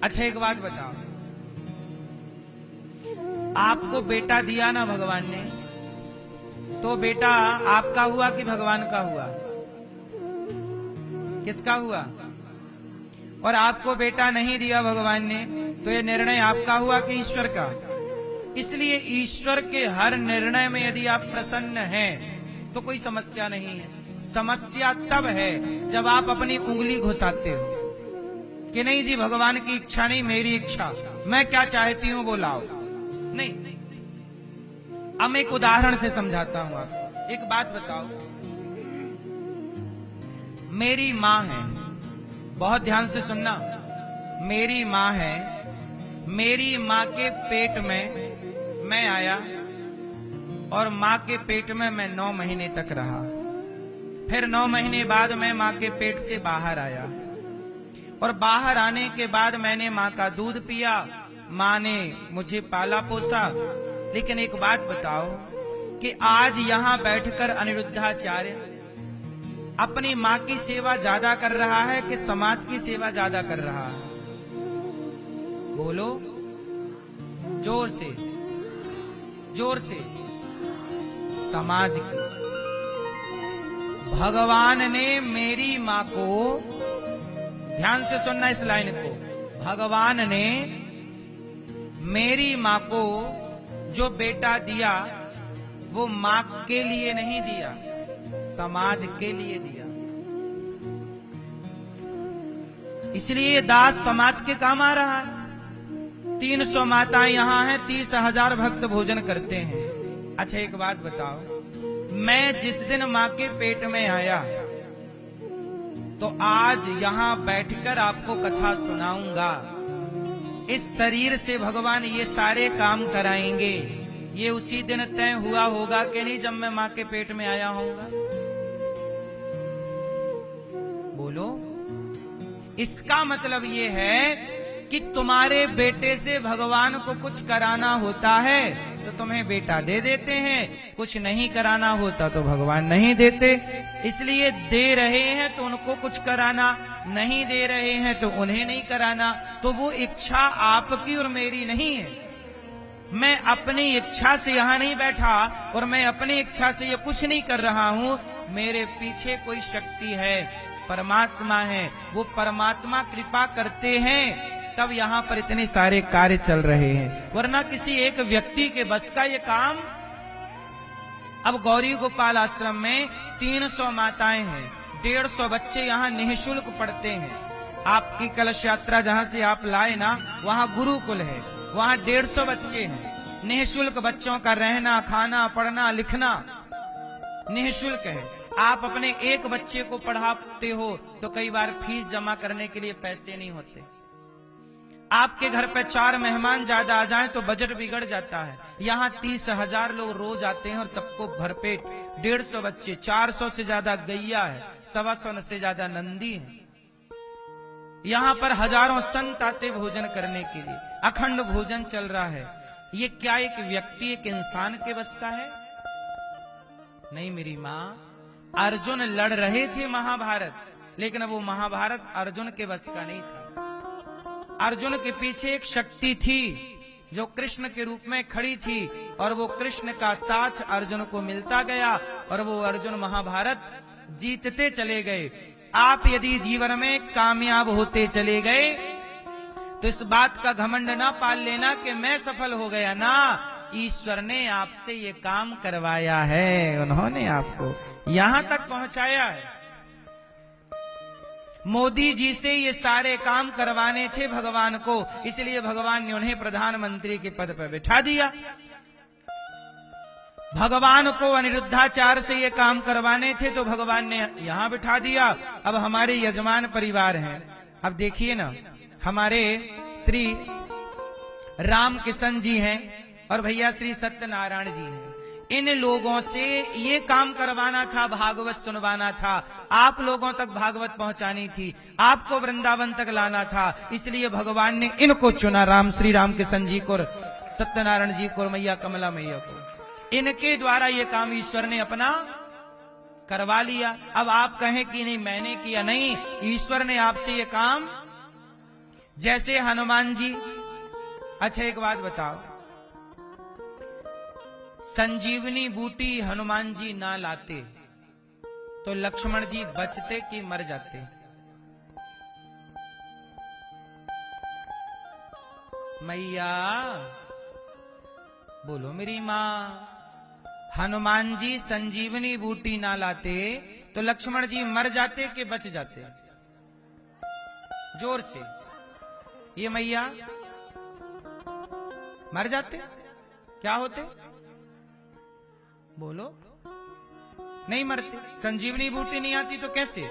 अच्छा एक बात बताओ, आपको बेटा दिया ना भगवान ने, तो बेटा आपका हुआ कि भगवान का हुआ? किसका हुआ? और आपको बेटा नहीं दिया भगवान ने, तो ये निर्णय आपका हुआ कि ईश्वर का? इसलिए ईश्वर के हर निर्णय में यदि आप प्रसन्न हैं तो कोई समस्या नहीं है। समस्या तब है जब आप अपनी उंगली घुसाते हो कि नहीं जी भगवान की इच्छा नहीं, मेरी इच्छा, मैं क्या चाहती हूं वो लाओ। नहीं, अब मैं एक उदाहरण से समझाता हूं आपको। एक बात बताओ, मेरी मां है, बहुत ध्यान से सुनना, मेरी मां है, मेरी मां के पेट में मैं आया और मां के पेट में मैं 9 महीने तक रहा। फिर 9 महीने बाद मैं मां के पेट से बाहर आया और बाहर आने के बाद मैंने मां का दूध पिया, मां ने मुझे पाला पोसा। लेकिन एक बात बताओ कि आज यहां बैठकर अनिरुद्धाचार्य अपनी मां की सेवा ज्यादा कर रहा है कि समाज की सेवा ज्यादा कर रहा है? बोलो जोर से, जोर से। समाज की। भगवान ने मेरी मां को, ध्यान से सुनना इस लाइन को, भगवान ने मेरी मां को जो बेटा दिया वो मां के लिए नहीं दिया, समाज के लिए दिया। इसलिए दास समाज के काम आ रहा है। 300 माताएं यहां हैं, 30,000 भक्त भोजन करते हैं। अच्छा एक बात बताओ, मैं जिस दिन मां के पेट में आया तो आज यहां बैठकर आपको कथा सुनाऊंगा। इस शरीर से भगवान ये सारे काम कराएंगे। ये उसी दिन तय हुआ होगा कि नहीं जब मैं मां के पेट में आया होऊंगा? बोलो। इसका मतलब ये है कि तुम्हारे बेटे से भगवान को कुछ कराना होता है तो तुम्हें बेटा दे देते हैं, कुछ नहीं कराना होता तो भगवान नहीं देते। इसलिए दे रहे हैं तो उनको कुछ कराना, नहीं दे रहे हैं तो उन्हें नहीं कराना। तो वो इच्छा आपकी और मेरी नहीं है। मैं अपनी इच्छा से यहां नहीं बैठा और मैं अपनी इच्छा से ये कुछ नहीं कर रहा हूं। मेरे पीछे कोई शक्ति है, परमात्मा है। वो परमात्मा कृपा करते हैं तब यहाँ पर इतने सारे कार्य चल रहे हैं, वरना किसी एक व्यक्ति के बस का ये काम। अब गौरी गोपाल आश्रम में 300 माताएं हैं, 150 बच्चे यहाँ निःशुल्क पढ़ते हैं। आपकी कलश यात्रा जहाँ से आप लाए ना, वहाँ गुरुकुल है, वहाँ 150 बच्चे हैं। निःशुल्क बच्चों का रहना, खाना, पढ़ना, लिखना निःशुल्क है। आप अपने एक बच्चे को पढ़ाते हो तो कई बार फीस जमा करने के लिए पैसे नहीं होते। आपके घर पे 4 मेहमान ज्यादा आ जाएं तो बजट बिगड़ जाता है। यहाँ 30,000 लोग रोज आते हैं और सबको भरपेट, 150 बच्चे, 400 से ज्यादा गैया है, 125 से ज्यादा नंदी है। यहाँ पर हजारों संत आते भोजन करने के लिए, अखंड भोजन चल रहा है। ये क्या एक व्यक्ति, एक इंसान के बस का है? नहीं मेरी माँ, अर्जुन लड़ रहे थे महाभारत, लेकिन वो महाभारत अर्जुन के बस का नहीं था। अर्जुन के पीछे एक शक्ति थी जो कृष्ण के रूप में खड़ी थी और वो कृष्ण का साथ अर्जुन को मिलता गया और वो अर्जुन महाभारत जीतते चले गए। आप यदि जीवन में कामयाब होते चले गए तो इस बात का घमंड ना पाल लेना कि मैं सफल हो गया ना, ईश्वर ने आपसे ये काम करवाया है, उन्होंने आपको यहां तक पहुंचाया है। मोदी जी से ये सारे काम करवाने थे भगवान को, इसलिए भगवान ने उन्हें प्रधानमंत्री के पद पर बिठा दिया। भगवान को अनिरुद्धाचार्य से ये काम करवाने थे तो भगवान ने यहां बिठा दिया। अब हमारे यजमान परिवार हैं। अब देखिए ना, हमारे श्री राम किशन जी हैं और भैया श्री सत्यनारायण जी हैं। इन लोगों से ये काम करवाना था, भागवत सुनवाना था, आप लोगों तक भागवत पहुंचानी थी, आपको वृंदावन तक लाना था। इसलिए भगवान ने इनको चुना, राम श्री राम किशन जी को, सत्यनारायण जी को, मैया कमला मैया को। इनके द्वारा ये काम ईश्वर ने अपना करवा लिया। अब आप कहें कि नहीं मैंने किया, नहीं, ईश्वर ने आपसे ये काम जैसे हनुमान जी, अच्छा एक बात बताओ, संजीवनी बूटी हनुमान जी ना लाते तो लक्ष्मण जी बचते कि मर जाते? मैया बोलो मेरी मां, हनुमान जी संजीवनी बूटी ना लाते तो लक्ष्मण जी मर जाते कि बच जाते? जोर से, ये मैया मर जाते? क्या होते? बोलो। नहीं मरते। संजीवनी बूटी नहीं आती तो कैसे?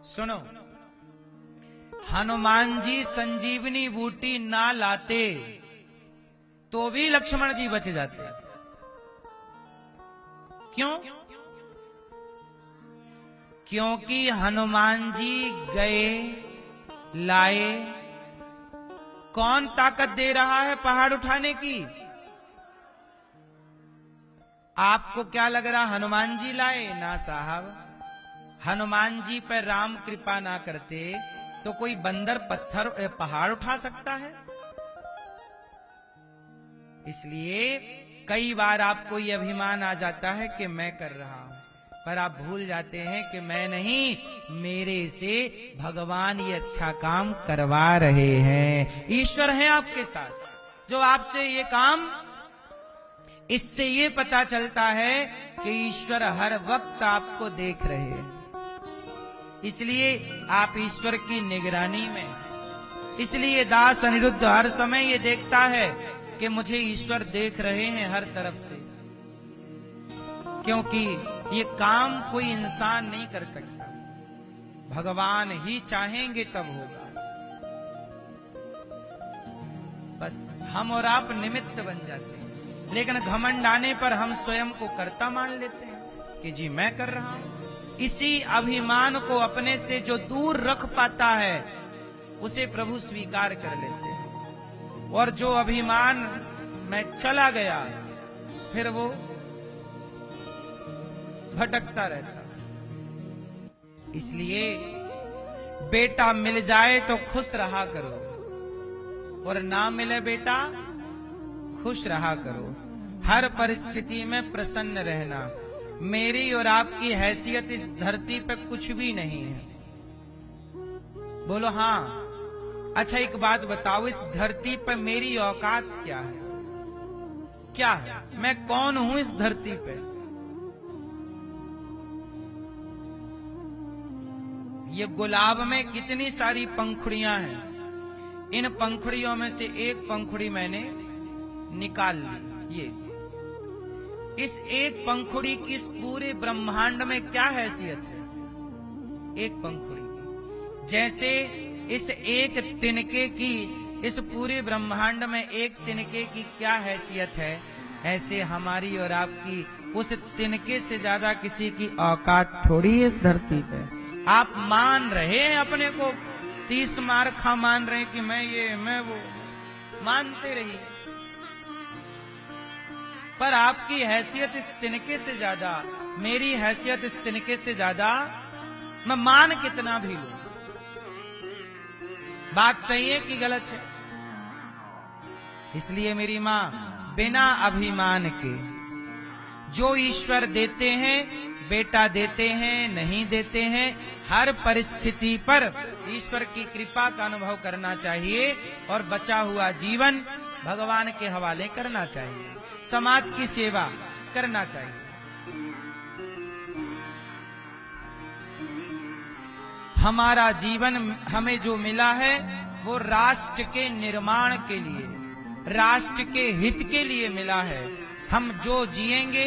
सुनो, हनुमान जी संजीवनी बूटी ना लाते तो भी लक्ष्मण जी बच जाते। क्यों? क्योंकि हनुमान जी गए लाए। कौन ताकत दे रहा है पहाड़ उठाने की? आपको क्या लग रहा हनुमान जी लाए? ना साहब, हनुमान जी पर राम कृपा ना करते तो कोई बंदर पत्थर पहाड़ उठा सकता है? इसलिए कई बार आपको ये अभिमान आ जाता है कि मैं कर रहा हूं, पर आप भूल जाते हैं कि मैं नहीं, मेरे से भगवान ये अच्छा काम करवा रहे हैं। ईश्वर हैं आपके साथ जो आपसे ये काम, इससे ये पता चलता है कि ईश्वर हर वक्त आपको देख रहे हैं। इसलिए आप ईश्वर की निगरानी में, इसलिए दास अनिरुद्ध हर समय ये देखता है कि मुझे ईश्वर देख रहे हैं हर तरफ से, क्योंकि ये काम कोई इंसान नहीं कर सकता, भगवान ही चाहेंगे तब होगा। बस हम और आप निमित्त बन जाते हैं, लेकिन घमंड आने पर हम स्वयं को कर्ता मान लेते हैं कि जी मैं कर रहा हूं। इसी अभिमान को अपने से जो दूर रख पाता है उसे प्रभु स्वीकार कर लेते हैं, और जो अभिमान में चला गया फिर वो भटकता रहता। इसलिए बेटा मिल जाए तो खुश रहा करो, और ना मिले बेटा खुश रहा करो। हर परिस्थिति में प्रसन्न रहना। मेरी और आपकी हैसियत इस धरती पे कुछ भी नहीं है। बोलो हाँ। अच्छा एक बात बताओ, इस धरती पे मेरी औकात क्या है? क्या है? मैं कौन हूं इस धरती पे? ये गुलाब में कितनी सारी पंखुड़ियां हैं, इन पंखुड़ियों में से एक पंखुड़ी मैंने निकाल ली। ये इस एक पंखुड़ी की इस पूरे ब्रह्मांड में क्या हैसियत है? एक पंखुड़ी की। जैसे इस एक तिनके की इस पूरे ब्रह्मांड में एक तिनके की क्या हैसियत है, ऐसे हमारी और आपकी उस तिनके से ज्यादा किसी की औकात थोड़ी है इस धरती पे। आप मान रहे हैं अपने को 30 मार्खा मान रहे हैं कि मैं ये मैं वो, मानते रहिए, पर आपकी हैसियत इस तिनके से ज्यादा, मेरी हैसियत इस तिनके से ज्यादा, मैं मान कितना भी लूं। बात सही है कि गलत है? इसलिए मेरी मां, बिना अभिमान के जो ईश्वर देते हैं, बेटा देते हैं नहीं देते हैं, हर परिस्थिति पर ईश्वर की कृपा का अनुभव करना चाहिए और बचा हुआ जीवन भगवान के हवाले करना चाहिए, समाज की सेवा करना चाहिए। हमारा जीवन हमें जो मिला है वो राष्ट्र के निर्माण के लिए, राष्ट्र के हित के लिए मिला है। हम जो जिएंगे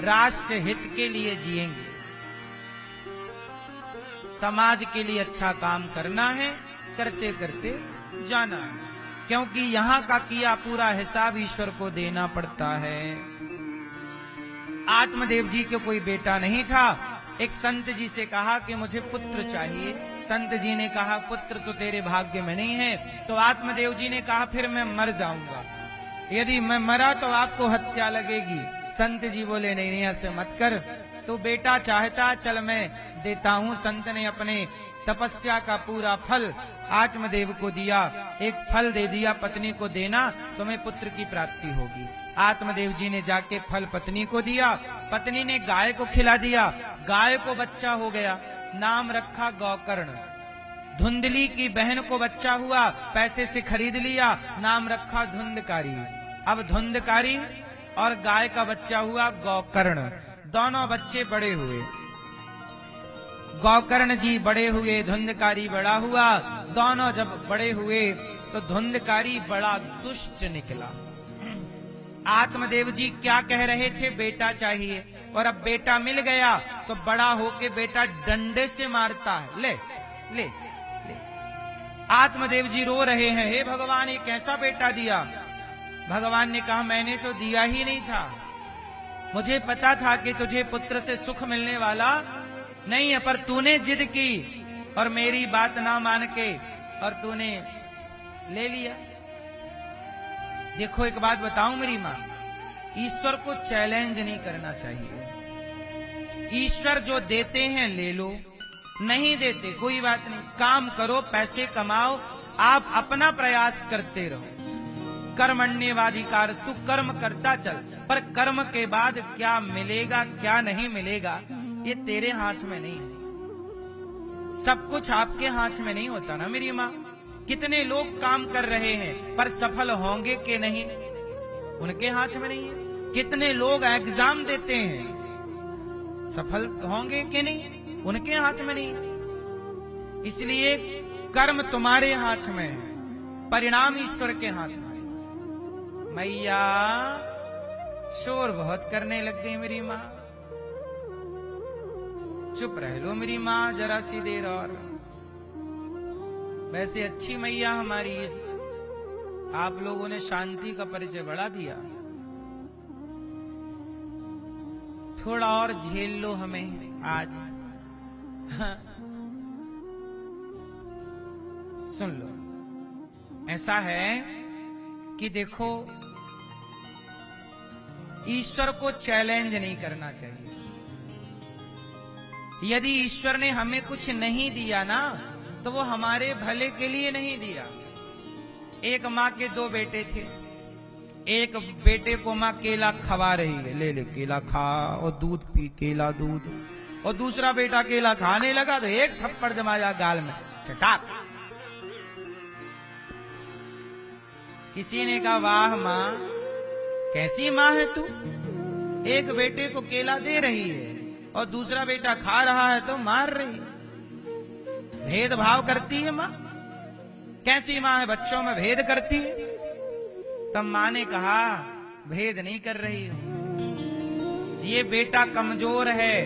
राष्ट्र हित के लिए जिएंगे। समाज के लिए अच्छा काम करना है, करते करते जाना है, क्योंकि यहाँ का किया पूरा हिसाब ईश्वर को देना पड़ता है। आत्मदेव जी के कोई बेटा नहीं था। एक संत जी से कहा कि मुझे पुत्र चाहिए। संत जी ने कहा पुत्र तो तेरे भाग्य में नहीं है। तो आत्मदेव जी ने कहा फिर मैं मर जाऊंगा, यदि मैं मरा तो आपको हत्या लगेगी। संत जी बोले नहीं नहीं ऐसे मत कर, तो बेटा चाहता चल मैं देता हूं। संत ने अपने तपस्या का पूरा फल आत्मदेव को दिया। एक फल दे दिया, पत्नी को देना, तुम्हें पुत्र की प्राप्ति होगी। आत्मदेव जी ने जाके फल पत्नी को दिया, पत्नी ने गाय को खिला दिया, गाय को बच्चा हो गया, नाम रखा गौकर्ण। धुंधली की बहन को बच्चा हुआ, पैसे से खरीद लिया, नाम रखा धुंधकारी। अब धुंधकारी और गाय का बच्चा हुआ गौकर्ण। दोनों बच्चे बड़े हुए, गौकर्ण जी बड़े हुए, धुंधकारी बड़ा हुआ। दोनों जब बड़े हुए तो धुंधकारी बड़ा दुष्ट निकला। आत्मदेव जी क्या कह रहे थे, बेटा चाहिए, और अब बेटा मिल गया तो बड़ा होके बेटा डंडे से मारता है। ले ले ले। आत्मदेव जी रो रहे हैं, हे भगवान ये कैसा बेटा दिया। भगवान ने कहा मैंने तो दिया ही नहीं था, मुझे पता था कि तुझे पुत्र से सुख मिलने वाला नहीं है, पर तूने जिद की और मेरी बात ना मान के और तूने ले लिया। देखो एक बात बताऊं मेरी मां, ईश्वर को चैलेंज नहीं करना चाहिए। ईश्वर जो देते हैं ले लो, नहीं देते कोई बात नहीं, काम करो, पैसे कमाओ, आप अपना प्रयास करते रहो। कर्मण्येवाधिकार, तू कर्म करता चल, पर कर्म के बाद क्या मिलेगा क्या नहीं मिलेगा ये तेरे हाथ में नहीं है। सब कुछ आपके हाथ में नहीं होता ना मेरी माँ। कितने लोग काम कर रहे हैं पर सफल होंगे कि नहीं उनके हाथ में नहीं है। कितने लोग एग्जाम देते हैं, सफल होंगे कि नहीं उनके हाथ में नहीं है। इसलिए कर्म तुम्हारे हाथ में है, परिणाम ईश्वर के हाथ में। मैया शोर बहुत करने लग गई मेरी माँ, चुप रह लो मेरी माँ जरा सी देर और। वैसे अच्छी मैया हमारी, आप लोगों ने शांति का परिचय बढ़ा दिया। थोड़ा और झेल लो हमें आज। हाँ। सुन लो, ऐसा है कि देखो ईश्वर को चैलेंज नहीं करना चाहिए। यदि ईश्वर ने हमें कुछ नहीं दिया ना तो वो हमारे भले के लिए नहीं दिया। एक माँ के दो बेटे थे, एक बेटे को माँ केला खवा रही है, ले ले केला खा और दूध पी, केला दूध, और दूसरा बेटा केला खाने लगा तो एक थप्पड़ जमाया गाल में, चटाक। किसी ने कहा वाह माँ, कैसी माँ है तू, एक बेटे को केला दे रही है और दूसरा बेटा खा रहा है तो मार रही है, भेदभाव करती है माँ। कैसी माँ है, बच्चों में भेद करती है। तब माँ ने कहा भेद नहीं कर रही हूं, ये बेटा कमजोर है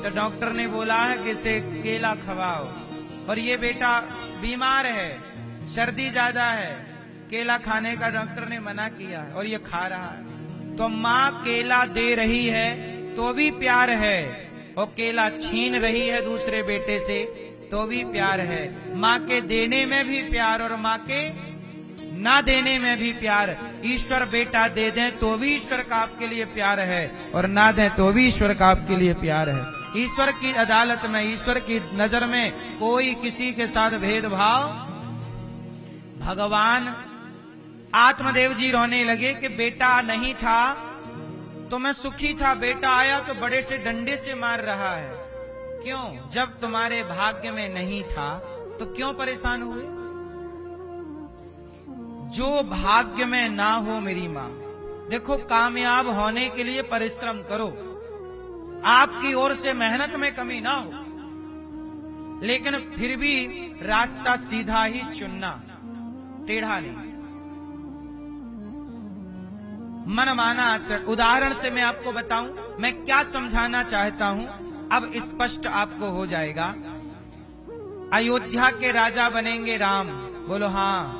तो डॉक्टर ने बोला है कि इसे केला खवाओ, और ये बेटा बीमार है, सर्दी ज्यादा है, केला खाने का डॉक्टर ने मना किया है और ये खा रहा है। तो माँ केला दे रही है तो भी प्यार है, और केला छीन रही है दूसरे बेटे से तो भी प्यार है। माँ के देने में भी प्यार और माँ के ना देने में भी प्यार। ईश्वर बेटा दे दें तो भी ईश्वर का आपके लिए प्यार है, और ना दें तो भी ईश्वर का आपके लिए प्यार है। ईश्वर की अदालत में, ईश्वर की नजर में कोई किसी के साथ भेदभाव। भगवान आत्मदेव जी रोने लगे कि बेटा नहीं था तो मैं सुखी था, बेटा आया तो बड़े से डंडे से मार रहा है। क्यों? जब तुम्हारे भाग्य में नहीं था तो क्यों परेशान हुए? जो भाग्य में ना हो मेरी मां, देखो कामयाब होने के लिए परिश्रम करो, आपकी ओर से मेहनत में कमी ना हो, लेकिन फिर भी रास्ता सीधा ही चुनना, टेढ़ा नहीं, मनमाना आचरण। उदाहरण से मैं आपको बताऊं मैं क्या समझाना चाहता हूं, अब स्पष्ट आपको हो जाएगा। अयोध्या के राजा बनेंगे राम, बोलो हाँ,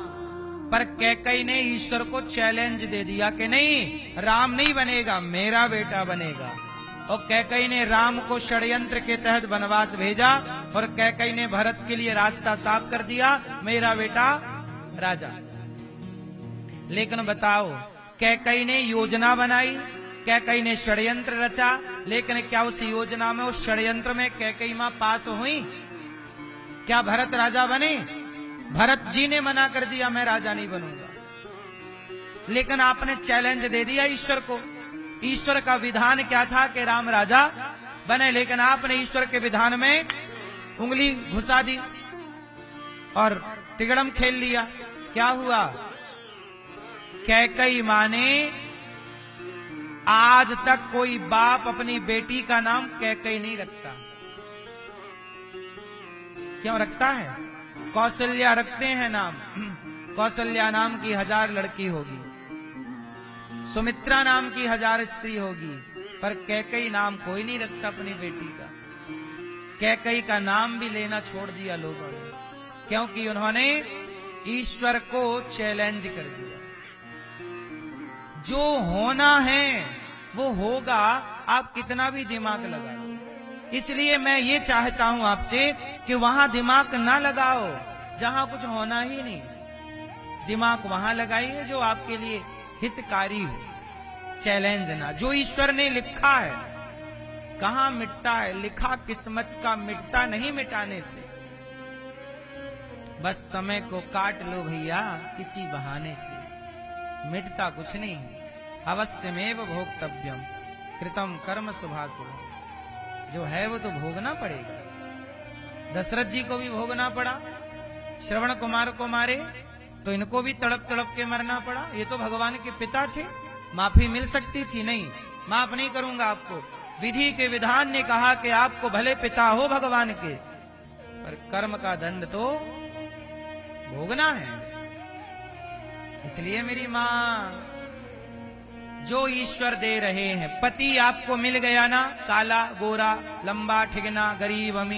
पर कैकई ने ईश्वर को चैलेंज दे दिया कि नहीं, राम नहीं बनेगा, मेरा बेटा बनेगा। और कैकई ने राम को षड्यंत्र के तहत वनवास भेजा, और कैकई ने भरत के लिए रास्ता साफ कर दिया, मेरा बेटा राजा। लेकिन बताओ, कैकई ने योजना बनाई, कैकई ने षड्यंत्र रचा, लेकिन क्या उस योजना में, उस षड्यंत्र में कैकई मां पास हुई? क्या भरत राजा बने? भरत जी ने मना कर दिया, मैं राजा नहीं बनूंगा। लेकिन आपने चैलेंज दे दिया ईश्वर को। ईश्वर का विधान क्या था कि राम राजा बने, लेकिन आपने ईश्वर के विधान में उंगली घुसा दी और तिगड़म खेल लिया। क्या हुआ? कैकई माँ ने, आज तक कोई बाप अपनी बेटी का नाम कैकई नहीं रखता। क्यों रखता है? कौशल्या रखते हैं नाम। कौशल्या नाम की 1000 लड़की होगी, सुमित्रा नाम की 1000 स्त्री होगी, पर कैकई नाम कोई नहीं रखता अपनी बेटी का। कैकई का नाम भी लेना छोड़ दिया लोगों ने, क्योंकि उन्होंने ईश्वर को चैलेंज कर दिया। जो होना है वो होगा, आप कितना भी दिमाग लगाओ। इसलिए मैं ये चाहता हूं आपसे कि वहां दिमाग ना लगाओ जहां कुछ होना ही नहीं। दिमाग वहां लगाइए जो आपके लिए हितकारी हो। चैलेंज ना, जो ईश्वर ने लिखा है कहां मिटता है? लिखा किस्मत का मिटता नहीं मिटाने से। बस समय को काट लो भैया किसी बहाने से, मिटता कुछ नहीं। अवश्यमेव भोक्तव्यम कृतम कर्म शुभाशुभ। जो है वो तो भोगना पड़ेगा। दशरथ जी को भी भोगना पड़ा, श्रवण कुमार को मारे तो इनको भी तड़प तड़प के मरना पड़ा। ये तो भगवान के पिता थे, माफी मिल सकती थी। नहीं, माफ नहीं करूंगा आपको। विधि के विधान ने कहा कि आपको भले पिता हो भगवान के, पर कर्म का दंड तो भोगना है। इसलिए मेरी मां, जो ईश्वर दे रहे हैं, पति आपको मिल गया ना, काला गोरा लंबा ठिगना गरीब अमीर